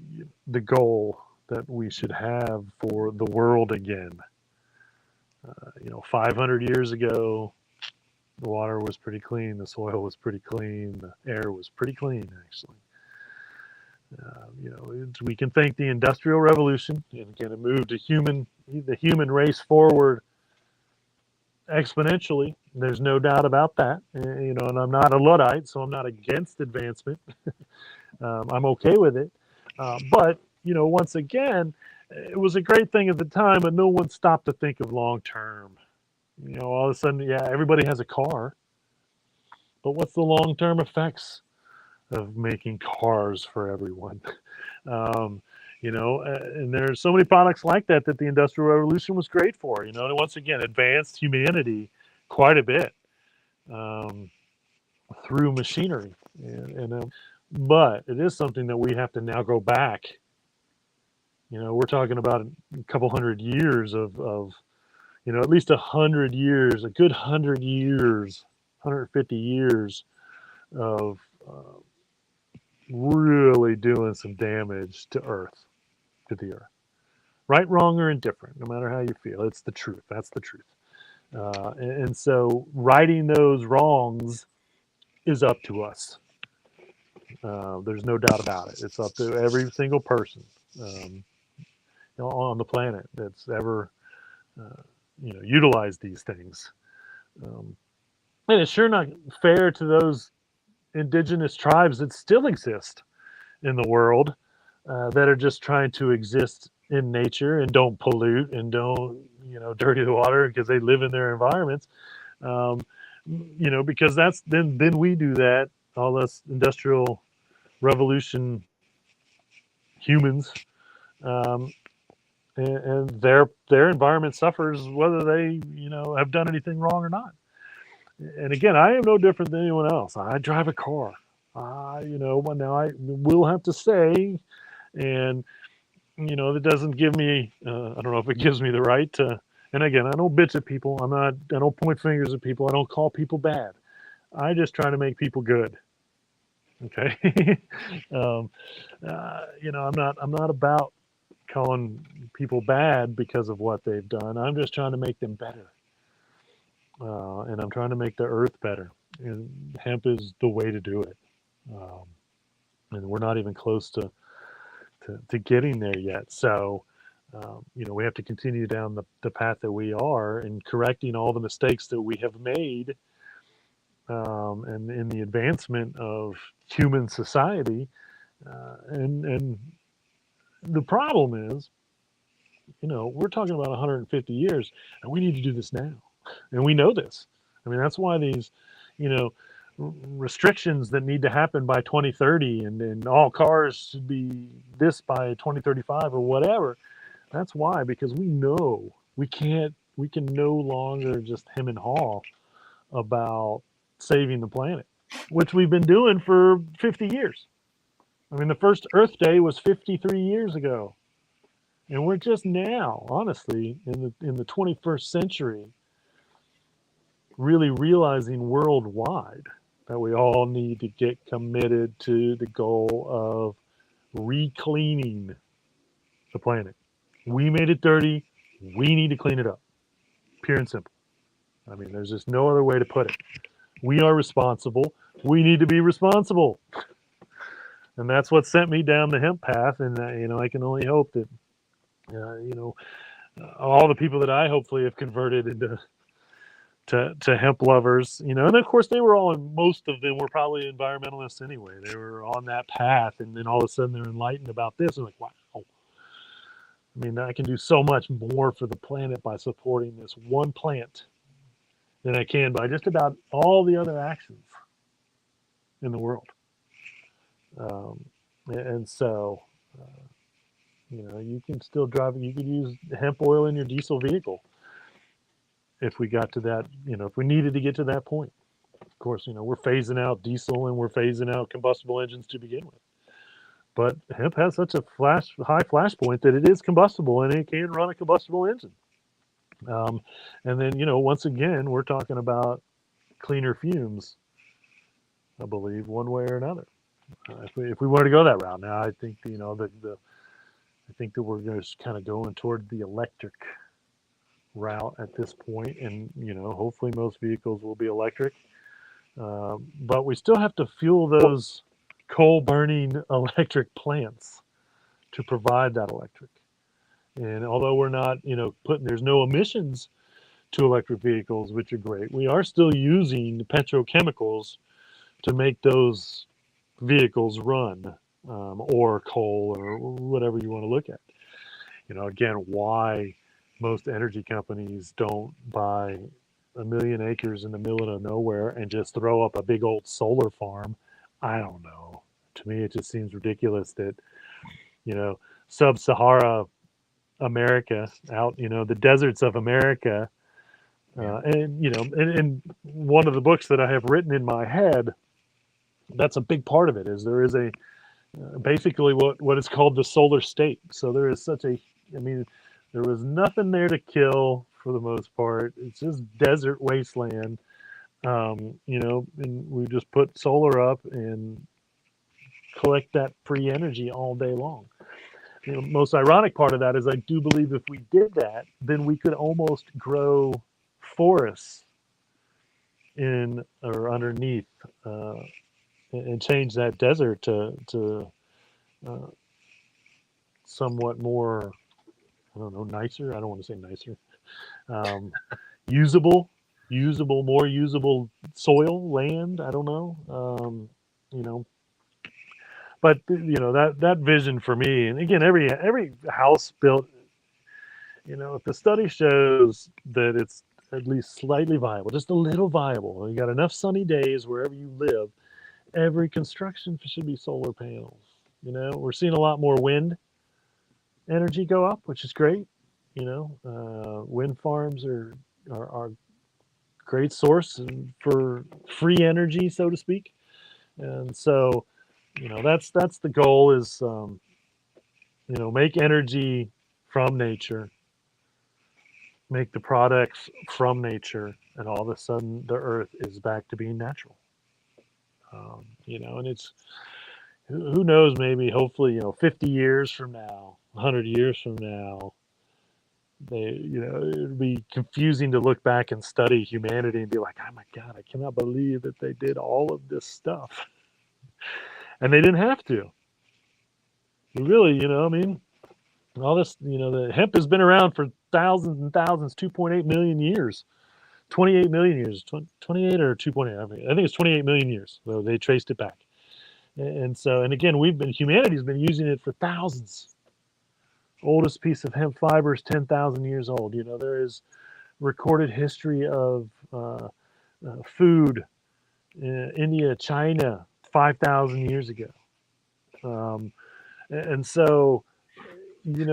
the goal that we should have for the world again. 500 years ago, the water was pretty clean, the soil was pretty clean, the air was pretty clean, actually. We can thank the Industrial Revolution, and again, it moved the human race forward exponentially. There's no doubt about that. And I'm not a Luddite, so I'm not against advancement. I'm okay with it. But once again, it was a great thing at the time, but no one stopped to think of long term. All of a sudden, yeah, everybody has a car, but what's the long term effects of making cars for everyone. Um, and there's so many products like that that the Industrial Revolution was great for. And once again, advanced humanity quite a bit um, through machinery. But it is something that we have to now go back. We're talking about a couple hundred years of at least 100 years, a good 100 years, 150 years of really doing some damage to the earth. Right, wrong, or indifferent, no matter how you feel, it's the truth. That's the truth. And so righting those wrongs is up to us. There's no doubt about it. It's up to every single person on the planet that's ever, utilized these things. And it's sure not fair to those indigenous tribes that still exist in the world that are just trying to exist in nature and don't pollute and don't dirty the water because they live in their environments. Um, because that's then we do that. All us industrial revolution humans, um, and their environment suffers whether they have done anything wrong or not. And again, I am no different than anyone else. I drive a car. But now I will have to say, and that doesn't give me. I don't know if it gives me the right to. And again, I don't bitch at people. I don't point fingers at people. I don't call people bad. I just try to make people good. Okay. I'm not about calling people bad because of what they've done. I'm just trying to make them better. And I'm trying to make the earth better. And hemp is the way to do it. And we're not even close to getting there yet. So, we have to continue down the path that we are and correcting all the mistakes that we have made. And in the advancement of human society. And the problem is, we're talking about 150 years, and we need to do this now. And we know this. I mean, that's why these, restrictions that need to happen by 2030 and all cars should be this by 2035 or whatever. That's why, because we know we can no longer just hem and haw about saving the planet, which we've been doing for 50 years. I mean, the first Earth Day was 53 years ago. And we're just now, honestly, in the 21st century, really realizing worldwide that we all need to get committed to the goal of re-cleaning the planet. We made it dirty. We need to clean it up. Pure and simple. I mean, there's just no other way to put it. We are responsible. We need to be responsible. And that's what sent me down the hemp path. And, I can only hope that, all the people that I hopefully have converted into to hemp lovers, and of course most of them were probably environmentalists anyway. They were on that path, and then all of a sudden they're enlightened about this and like, wow. I mean, I can do so much more for the planet by supporting this one plant than I can by just about all the other actions in the world. And so, you can still drive. You could use hemp oil in your diesel vehicle if we got to that. If we needed to get to that point. Of course, we're phasing out diesel and we're phasing out combustible engines to begin with. But hemp has such a high flash point that it is combustible and it can run a combustible engine. And then, once again, we're talking about cleaner fumes, I believe, one way or another. If we wanted to go that route, now I think I think that we're just kind of going toward the electric route at this point, and hopefully most vehicles will be electric. But we still have to fuel those coal-burning electric plants to provide that electric. And although we're not, there's no emissions to electric vehicles, which are great, we are still using petrochemicals to make those vehicles run, or coal, or whatever you want to look at. Again, why most energy companies don't buy 1 million acres in the middle of nowhere and just throw up a big old solar farm I don't know. To me, it just seems ridiculous that, sub-Sahara America, out, the deserts of America, and one of the books that I have written in my head, that's a big part of it. Is there is a basically what is called the solar state. So there is such a, I mean, there was nothing there to kill for the most part. It's just desert wasteland. And we just put solar up and collect that free energy all day long. Most ironic part of that is I do believe if we did that, then we could almost grow forests in or underneath, and change that desert to uh, somewhat more, I don't know, nicer. I don't want to say nicer. Um, usable, more usable soil, land. I don't know. You know, but that vision for me, and again, every house built, if the study shows that it's at least slightly viable, just a little viable, you got enough sunny days wherever you live, every construction should be solar panels. We're seeing a lot more wind energy go up, which is great. Wind farms are great source for free energy, so to speak. And so, that's the goal is, make energy from nature, make the products from nature, and all of a sudden the earth is back to being natural. And it's, who knows, maybe, hopefully, 50 years from now, 100 years from now, it'd be confusing to look back and study humanity and be like, oh my God, I cannot believe that they did all of this stuff. And they didn't have to. Really, I mean, all this, the hemp has been around for thousands and thousands, 2.8 million years, 28 million years, 28 or 2.8. I think it's 28 million years. So they traced it back. And so, and again, humanity's been using it for thousands. Oldest piece of hemp fiber is 10,000 years old. There is recorded history of food in India, China, 5,000 years ago. And so, we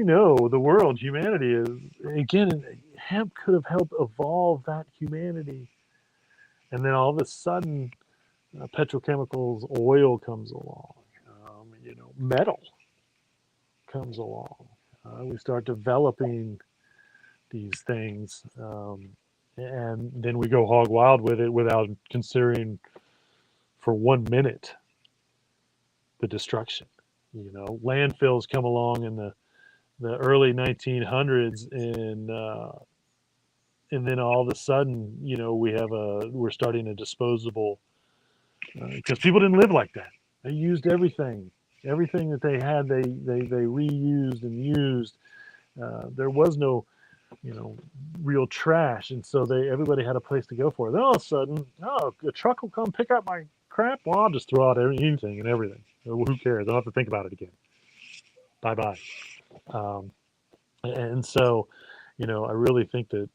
know the world, humanity is, again, hemp could have helped evolve that humanity. And then all of a sudden, petrochemicals, oil comes along, metal comes along. We start developing these things, and then we go hog wild with it without considering for 1 minute the destruction. Landfills come along in the early 1900s, and then all of a sudden, we're starting a disposable, because people didn't live like that. They used everything that they had. They reused and used. There was no real trash, and so everybody had a place to go for it. Then all of a sudden, a truck will come pick up my crap. Well, I'll just throw out anything and everything. Well, who cares? I don't have to think about it again. Bye bye. And so, I really think that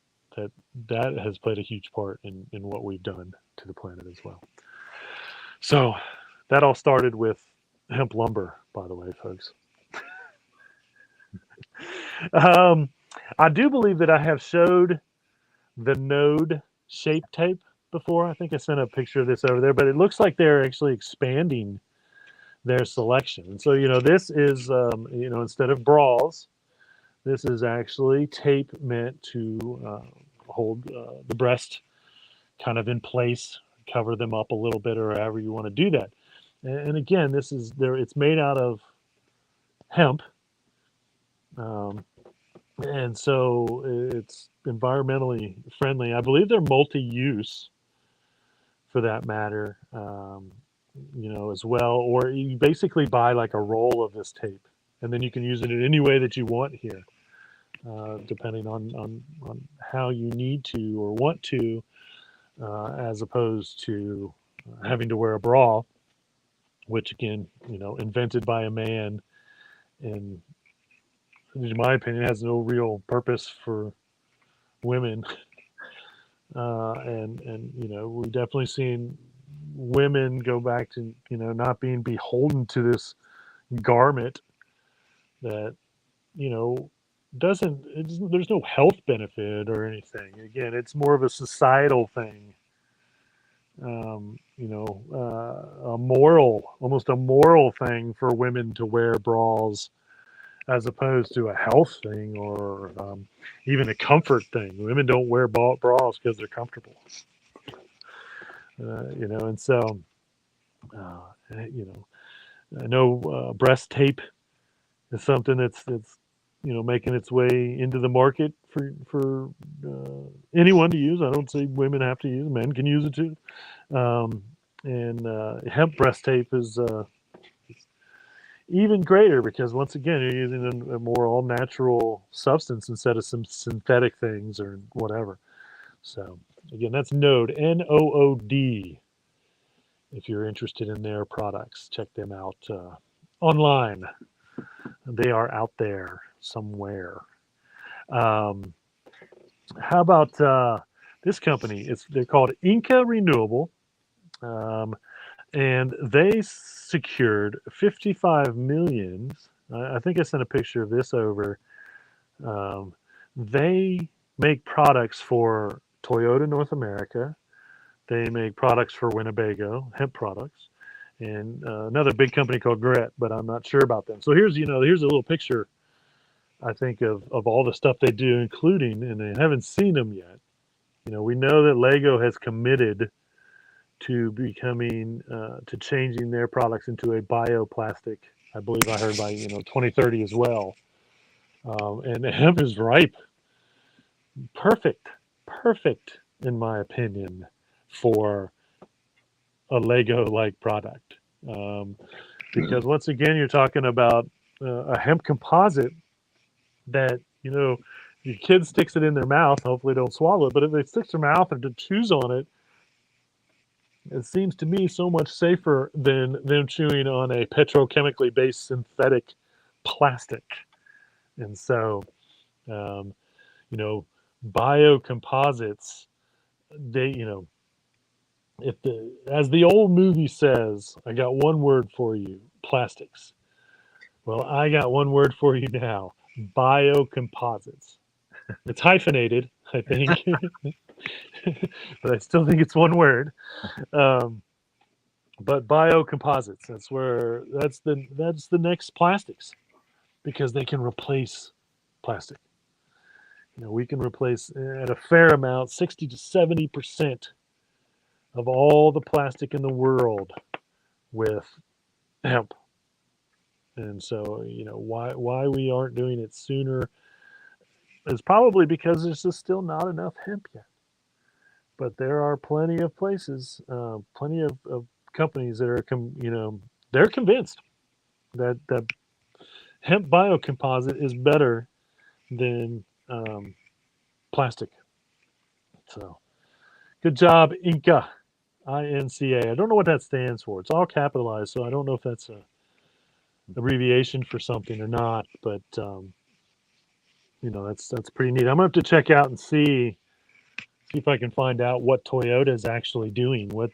has played a huge part in what we've done to the planet as well. So that all started with hemp lumber, by the way, folks. I do believe that I have showed the node shape tape before. I think I sent a picture of this over there, but it looks like they're actually expanding their selection. And so, this is, instead of bras, this is actually tape meant to hold the breast kind of in place, cover them up a little bit, or however you want to do that. And again, this is there. It's made out of hemp, and so it's environmentally friendly. I believe they're multi-use, for that matter, as well. Or you basically buy like a roll of this tape, and then you can use it in any way that you want here, depending on how you need to or want to, as opposed to having to wear a bra, which again, invented by a man, and in my opinion, has no real purpose for women. And we've definitely seen women go back to, not being beholden to this garment that, there's no health benefit or anything. Again, it's more of a societal thing. Almost a moral thing for women to wear bras as opposed to a health thing or even a comfort thing. Women don't wear bras because they're comfortable, and so, uh, you know, I know breast tape is something that's making its way into the market for anyone to use. I don't say women have to use; men can use it too. And hemp breast tape is even greater because once again you're using a more all natural substance instead of some synthetic things or whatever. So again, that's Node, Nood. If you're interested in their products, check them out online. They are out there somewhere. Um, how about this company? They're called Inca Renewable, and they secured 55 million. I think I sent a picture of this over. They make products for Toyota North America. They make products for Winnebago, hemp products, and another big company called Grit, but I'm not sure about them. So here's a little picture, I think, of all the stuff they do, including, and I haven't seen them yet. We know that Lego has committed to becoming to changing their products into a bioplastic. I believe I heard by 2030 as well. And hemp is ripe, perfect in my opinion for a Lego-like product. Because once again, you're talking about a hemp composite that your kid sticks it in their mouth. Hopefully, they don't swallow it. But if they stick their mouth and to chews on it, it seems to me so much safer than them chewing on a petrochemically based synthetic plastic. And so, um, biocomposites, they, if as the old movie says, I got one word for you, plastics. Well, I got one word for you now, biocomposites. It's hyphenated, I think, but I still think it's one word. Um, but biocomposites, that's the next plastics because they can replace plastic. We can replace at a fair amount 60 to 70% of all the plastic in the world with hemp. And so, why we aren't doing it sooner is probably because there's just still not enough hemp yet. But there are plenty of places, plenty of companies that are, they're convinced that hemp biocomposite is better than plastic. So, good job, Inca, INCA. I don't know what that stands for. It's all capitalized, so I don't know if that's a abbreviation for something or not. But that's pretty neat. I'm gonna have to check out and see if I can find out what Toyota is actually doing, what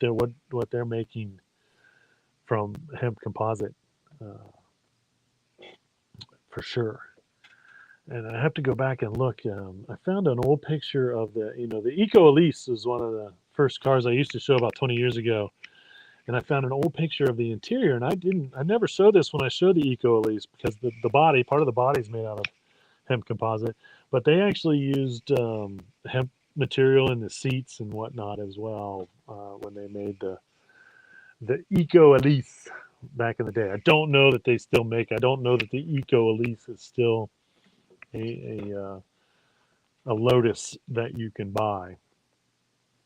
they're making from hemp composite, for sure. And I have to go back and look. I found an old picture of the Eco Elise is one of the first cars I used to show about 20 years ago. And I found an old picture of the interior, and I never showed this when I showed the Eco Elise because part of the body is made out of hemp composite, but they actually used hemp material in the seats and whatnot as well when they made the Eco Elise back in the day. I don't know that they still make. I don't know that the Eco Elise is still a Lotus that you can buy.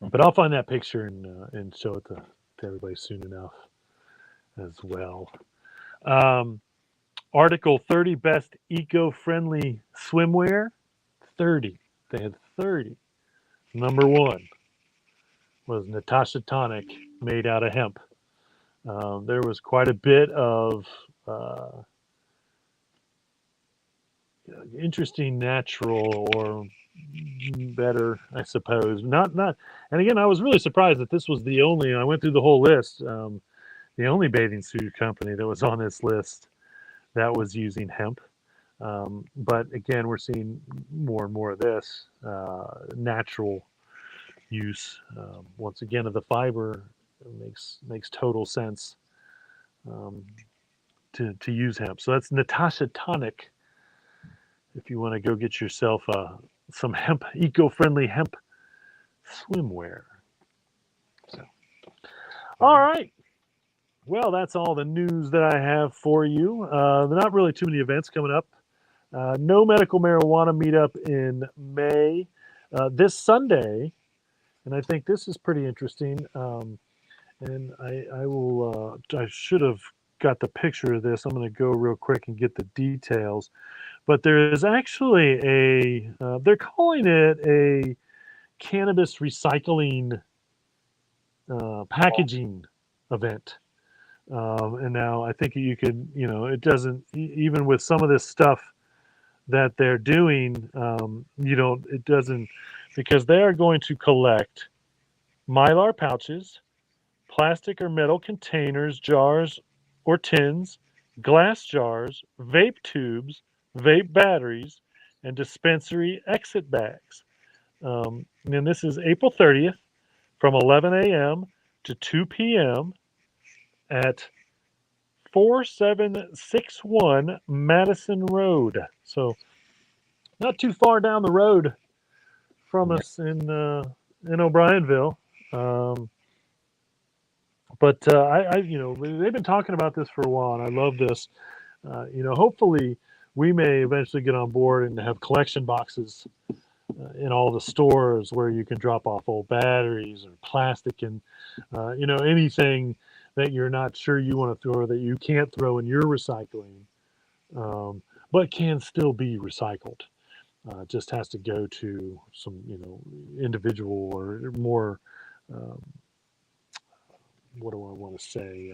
But I'll find that picture and show it to everybody soon enough as well. Article 30 best eco-friendly swimwear. 30. They had 30. Number one was Natasha Tonic made out of hemp. There was quite a bit of interesting natural or better, I suppose. Not. And again, I was really surprised that this was the only. I went through the whole list. The only bathing suit company that was on this list that was using hemp. But again, we're seeing more and more of this natural use. Once again, of the fiber, it makes total sense to use hemp. So that's Natasha Tonic. If you want to go get yourself some hemp, eco-friendly hemp swimwear. So, all right. Well, that's all the news that I have for you. Not really too many events coming up. No medical marijuana meetup in May. This Sunday, and I think this is pretty interesting. And I should have got the picture of this. I'm going to go real quick and get the details. But there is actually they're calling it a cannabis recycling packaging event. And now I think you could, it doesn't, even with some of this stuff that they're doing, it doesn't, because they are going to collect Mylar pouches, plastic or metal containers, jars or tins, glass jars, vape tubes, vape batteries, and dispensary exit bags. And this is April 30th from 11 a.m. to 2 p.m. at 4761 Madison Road. So not too far down the road from us in O'Brienville. But they've been talking about this for a while, and I love this. Hopefully we may eventually get on board and have collection boxes in all the stores where you can drop off old batteries or plastic and anything that you're not sure you want to throw or that you can't throw in your recycling, but can still be recycled. Just has to go to some individual or more what do I want to say?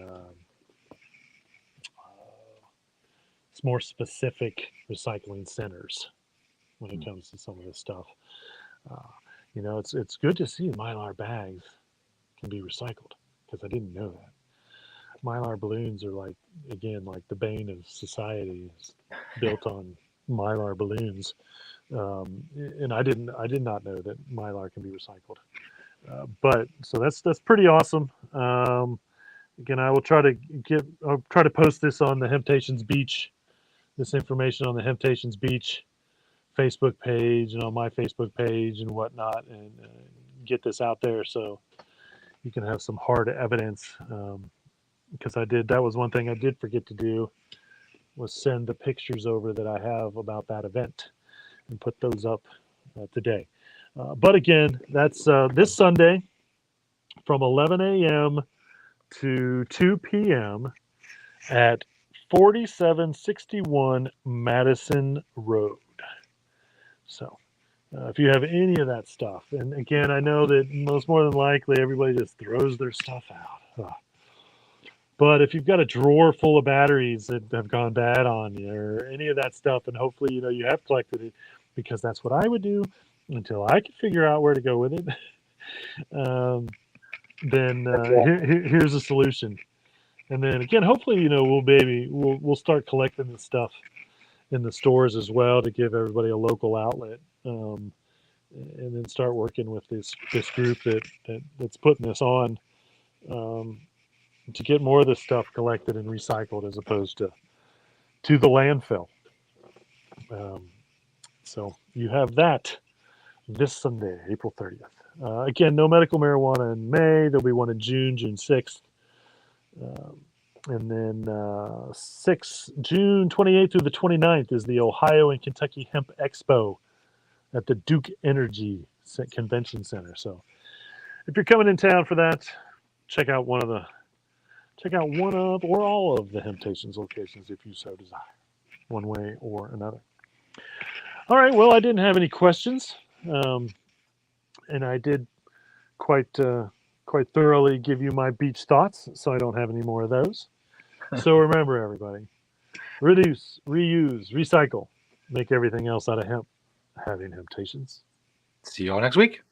It's more specific recycling centers when it comes to some of this stuff. It's good to see Mylar bags can be recycled because I didn't know that. Mylar balloons are like the bane of society, is built on Mylar balloons. And I did not know that Mylar can be recycled. But so that's pretty awesome. Again, I'll try to post this on the Hemptations Beach, this information on the Hemptations Beach Facebook page and on my Facebook page and whatnot, and get this out there so you can have some hard evidence. Because that was one thing I did forget to do, was send the pictures over that I have about that event and put those up today. But again, that's this Sunday from 11 a.m. to 2 p.m. at 4761 Madison Road. So if you have any of that stuff, and again, I know that most more than likely everybody just throws their stuff out. But if you've got a drawer full of batteries that have gone bad on you or any of that stuff, and hopefully, you have collected it, because that's what I would do until I could figure out where to go with it. Then here's a solution. And then again, hopefully, we'll start collecting this stuff in the stores as well to give everybody a local outlet, and then start working with this group that's putting this on, to get more of this stuff collected and recycled as opposed to the landfill. So you have that this Sunday, April 30th. Again, no medical marijuana in May. There'll be one in June 6th. And then June 28th through the 29th is the Ohio and Kentucky Hemp Expo at the Duke Energy Convention Center. So if you're coming in town for that, check out one of or all of the Hemptations locations if you so desire, one way or another. All right, well, I didn't have any questions, and I did quite thoroughly give you my beach thoughts, so I don't have any more of those. So remember, everybody, reduce, reuse, recycle, make everything else out of hemp. Having Hemptations See you all next week.